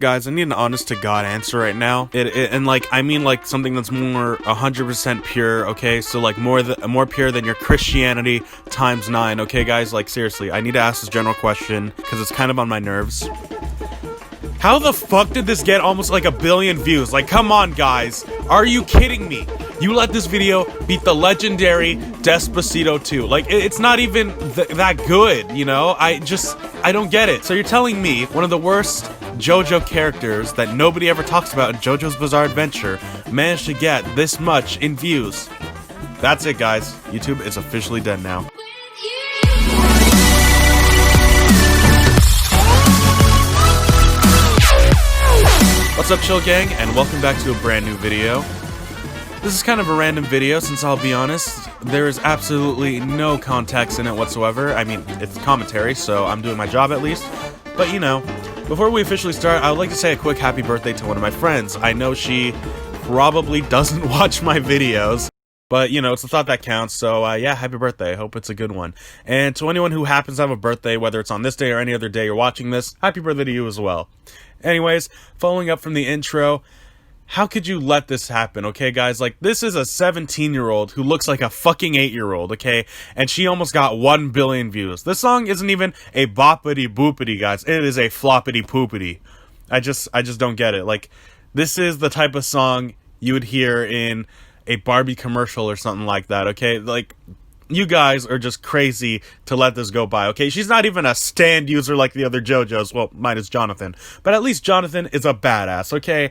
Guys, I need an honest to God answer right now. And like, I mean like something that's more 100% pure, okay? So like more pure than your Christianity times 9, okay guys? Like seriously, I need to ask this general question because it's kind of on my nerves. How the fuck did this get almost like 1 billion views? Like, come on guys, are you kidding me? You let this video beat the legendary Despacito 2. Like, it's not even that good, you know? I don't get it. So you're telling me one of the worst JoJo characters that nobody ever talks about in JoJo's Bizarre Adventure managed to get this much in views? That's it, guys. YouTube is officially dead now. What's up, Chill Gang, and welcome back to a brand new video. This is kind of a random video, since I'll be honest, there is absolutely no context in it whatsoever. I mean, it's commentary, so I'm doing my job at least. But you know, before we officially start, I would like to say a quick happy birthday to one of my friends. I know she probably doesn't watch my videos, but you know, it's the thought that counts, so yeah, happy birthday. I hope it's a good one. And to anyone who happens to have a birthday, whether it's on this day or any other day you're watching this, happy birthday to you as well. Anyways, following up from the intro, how could you let this happen, okay guys? Like, this is a 17-year-old who looks like a fucking 8-year-old, okay? And she almost got 1 billion views. This song isn't even a boppity boopity, guys. It is a floppity poopity. I just don't get it. Like, this is the type of song you would hear in a Barbie commercial or something like that, okay? Like, you guys are just crazy to let this go by, okay? She's not even a stand user like the other JoJos. Well, minus Jonathan. But at least Jonathan is a badass, okay?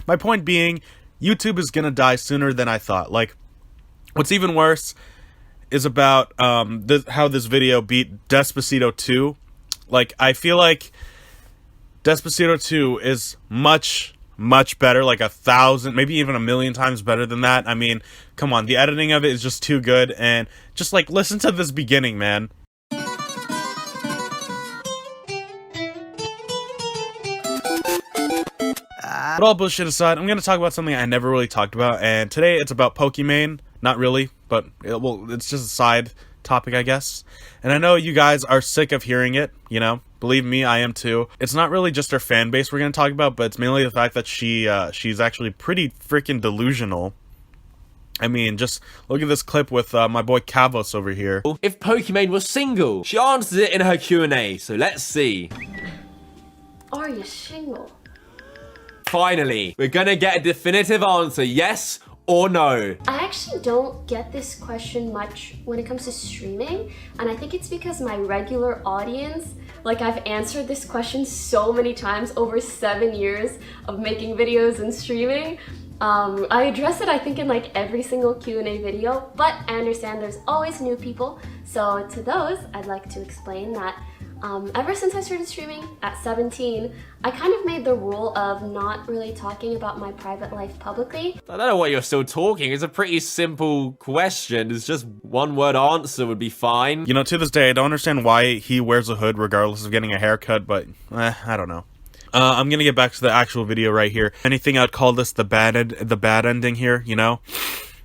My point being, YouTube is gonna die sooner than I thought. Like, what's even worse is about how this video beat Despacito 2. Like, I feel like Despacito 2 is much better, like 1,000, maybe even 1,000,000 times better than that. I mean, come on, the editing of it is just too good, and just like, listen to this beginning, man. But all bullshit aside, I'm going to talk about something I never really talked about, and today it's about Pokimane. Not really, but it's just a side topic, I guess. And I know you guys are sick of hearing it, you know? Believe me, I am too. It's not really just her fan base we're going to talk about, but it's mainly the fact that she's actually pretty freaking delusional. I mean, just look at this clip with my boy Kavos over here. If Pokimane was single, she answers it in her Q&A, so let's see. Are you single? Finally, we're gonna get a definitive answer, yes or no. I actually don't get this question much when it comes to streaming, and I think it's because my regular audience, like, I've answered this question so many times over 7 years of making videos and streaming. I address it, I think, in like every single Q&A video, but I understand there's always new people. So to those, I'd like to explain that ever since I started streaming at 17, I kind of made the rule of not really talking about my private life publicly. I don't know why you're still talking. It's a pretty simple question. It's just one word answer would be fine. You know, to this day, I don't understand why he wears a hood regardless of getting a haircut, but I don't know. I'm gonna get back to the actual video right here. Anything, I'd call this the bad ending here, you know?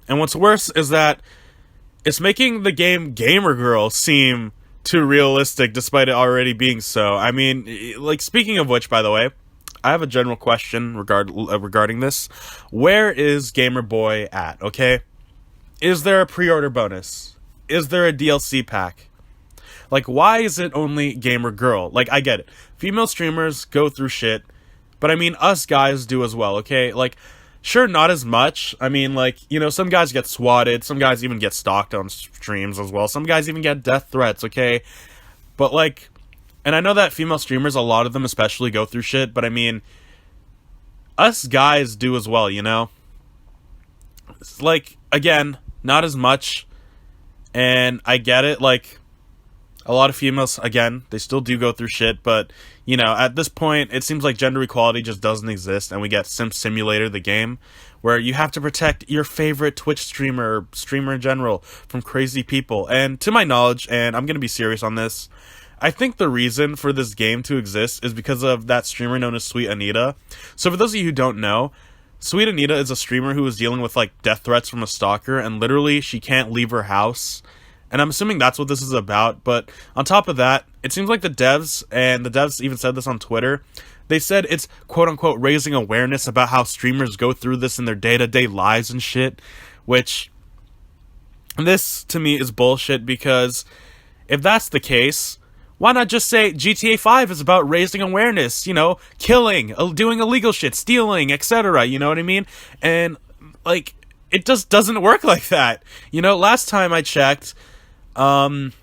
And what's worse is that it's making the game Gamer Girl seem too realistic despite it already being so. I mean, like, speaking of which, by the way, I have a general question regarding this. Where is Gamer Boy at, okay? Is there a pre-order bonus? Is there a DLC pack? Like, why is it only Gamer Girl? Like, I get it. Female streamers go through shit, but I mean, us guys do as well, okay? Like, sure, not as much. I mean, like, you know, some guys get swatted, some guys even get stalked on streams as well, some guys even get death threats, okay? But, like, and I know that female streamers, a lot of them especially, go through shit, but I mean, us guys do as well, you know? It's like, again, not as much, and I get it, like, a lot of females, again, they still do go through shit, but, you know, at this point, it seems like gender equality just doesn't exist, and we get Simp Simulator, the game, where you have to protect your favorite Twitch streamer, or streamer in general, from crazy people. And to my knowledge, and I'm gonna be serious on this, I think the reason for this game to exist is because of that streamer known as Sweet Anita. So for those of you who don't know, Sweet Anita is a streamer who is dealing with like death threats from a stalker, and literally she can't leave her house. And I'm assuming that's what this is about. But on top of that, it seems like the devs, and the devs even said this on Twitter, they said it's quote-unquote raising awareness about how streamers go through this in their day-to-day lives and shit. Which, this to me is bullshit, because if that's the case, why not just say GTA 5 is about raising awareness, you know, killing, doing illegal shit, stealing, etc., you know what I mean? And, like, it just doesn't work like that. You know, last time I checked, I'm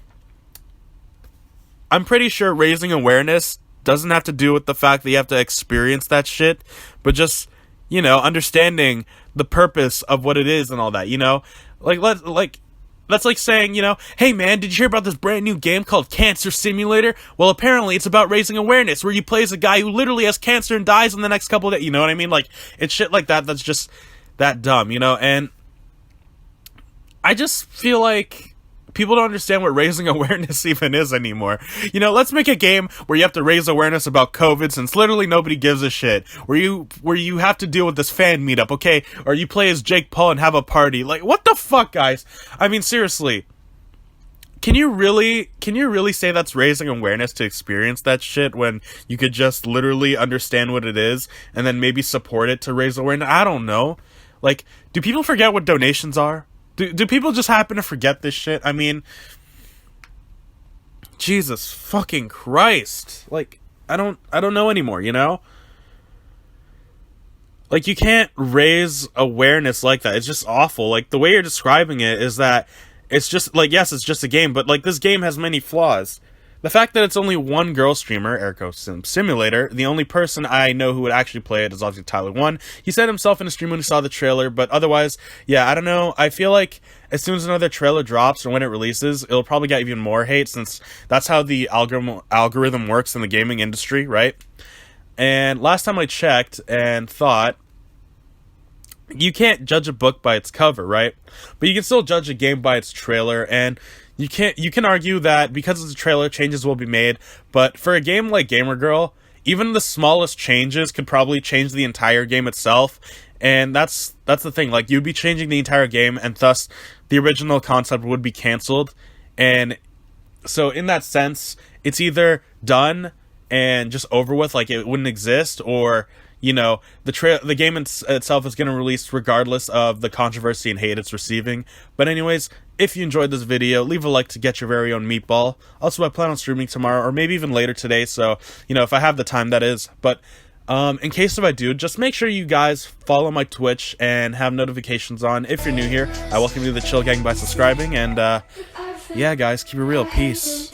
pretty sure raising awareness doesn't have to do with the fact that you have to experience that shit, but just, you know, understanding the purpose of what it is and all that, you know? That's like saying, you know, hey man, did you hear about this brand new game called Cancer Simulator? Well, apparently it's about raising awareness, where you play as a guy who literally has cancer and dies in the next couple of days, you know what I mean? Like, it's shit like that that's just that dumb, you know? And I just feel like people don't understand what raising awareness even is anymore. You know, let's make a game where you have to raise awareness about COVID, since literally nobody gives a shit. Where you have to deal with this fan meetup, okay? Or you play as Jake Paul and have a party. Like, what the fuck, guys? I mean, seriously. Can you really say that's raising awareness to experience that shit, when you could just literally understand what it is and then maybe support it to raise awareness? I don't know. Like, do people forget what donations are? Do people just happen to forget this shit? I mean, Jesus fucking Christ. Like, I don't know anymore, you know? Like, you can't raise awareness like that. It's just awful. Like, the way you're describing it is that it's just, like, yes, it's just a game, but, like, this game has many flaws. The fact that it's only one girl streamer, ergo Simulator, the only person I know who would actually play it is obviously Tyler One. He said himself in a stream when he saw the trailer, but otherwise, yeah, I don't know. I feel like as soon as another trailer drops or when it releases, it'll probably get even more hate, since that's how the algorithm works in the gaming industry, right? And last time I checked and thought, you can't judge a book by its cover, right? But you can still judge a game by its trailer, and you can argue that because it's a trailer, changes will be made, but for a game like Gamer Girl, even the smallest changes could probably change the entire game itself, and that's the thing. Like, you'd be changing the entire game, and thus the original concept would be canceled. And so in that sense, it's either done and just over with, like it wouldn't exist, or, you know, the game itself is going to release regardless of the controversy and hate it's receiving. But anyways, if you enjoyed this video, leave a like to get your very own Meatball. Also, I plan on streaming tomorrow, or maybe even later today, so, you know, if I have the time, that is. But in case if I do, just make sure you guys follow my Twitch and have notifications on if you're new here. I welcome you to the Chill Gang by subscribing, and yeah, guys, keep it real. Peace.